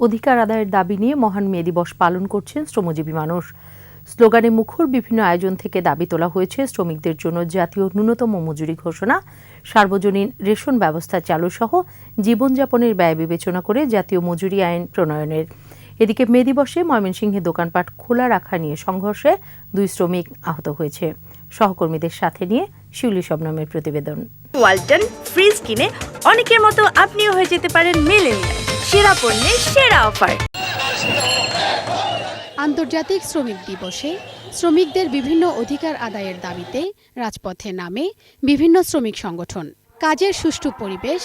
অধিকার আদায়ের দাবি নিয়ে মহান মে দিবস পালন করছেন শ্রমজীবী মানুষ। স্লোগানে মুখর বিভিন্ন আয়োজন থেকে দাবি তোলা হয়েছে শ্রমিকদের জন্য জাতীয় ন্যূনতম মজুরি ঘোষণা, সার্বজনীন রেশন ব্যবস্থা চালু সহ জীবনযাপনের ব্যয় বিবেচনা করে জাতীয় মজুরি আইন প্রণয়নের। এদিকে মে দিবসে ময়মনসিংহে দোকানপাট খোলা রাখা নিয়ে সংঘর্ষে 2 শ্রমিক আহত হয়েছে। সহকর্মীদের সাথে নিয়ে শিউলি শবনমের প্রতিবেদন। ওয়ালটন ফ্রিজ কিনে অনেকের মতো আপনিও হয়ে যেতে পারেন মিলেনিয়াল। সেরা পণ্যের সেরা অফার। আন্তর্জাতিক শ্রমিক দিবসে শ্রমিকদের বিভিন্ন অধিকার আদায়ের দাবিতে রাজপথে নামে বিভিন্ন শ্রমিক সংগঠন। কাজের সুষ্ঠু পরিবেশ,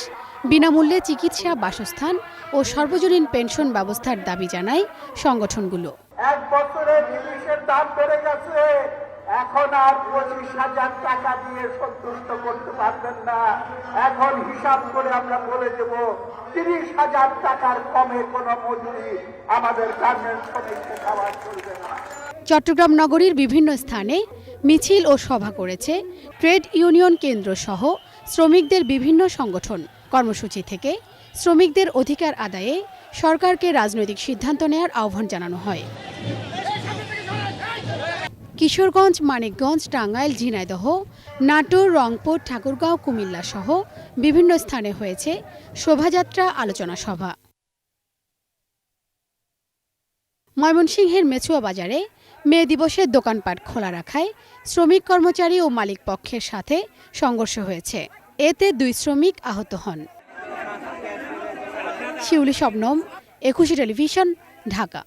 বিনামূল্যে চিকিৎসা, বাসস্থান ও সর্বজনীন পেনশন ব্যবস্থার দাবি জানায় সংগঠনগুলো। 1 বছরে জিনিসের দাম বেড়ে গেছে, এখন আর 25,000 টাকা দিয়ে সন্তুষ্ট করতে পারবেন না। এখন হিসাব করে আমরা বলে দেব 30,000 টাকার কমে কোনো মজুরি আমাদের গার্মেন্টস শ্রমিককে দেওয়া চলবে না। চট্টগ্রাম নগরীর বিভিন্ন স্থানে মিছিল ও সভা করেছে ট্রেড ইউনিয়ন কেন্দ্র সহ শ্রমিকদের বিভিন্ন সংগঠন। কর্মসূচি থেকে শ্রমিকদের অধিকার আদায়ে সরকারকে রাজনৈতিক সিদ্ধান্ত নেওয়ার আহ্বান জানানো হয়। কিশোরগঞ্জ, মানিকগঞ্জ, টাঙ্গাইল, ঝিনাইদহ, নাটোর, রংপুর, ঠাকুরগাঁও, কুমিল্লা সহ বিভিন্ন স্থানে হয়েছে শোভাযাত্রা, আলোচনা সভা। ময়মনসিংহের মেছুয়া বাজারে মে দিবসের দোকানপাট খোলা রাখায় শ্রমিক কর্মচারী ও মালিক পক্ষের সাথে সংঘর্ষ হয়েছে। এতে 2 শ্রমিক আহত হন। শিউলি শবনম, একুশে টেলিভিশন, ঢাকা।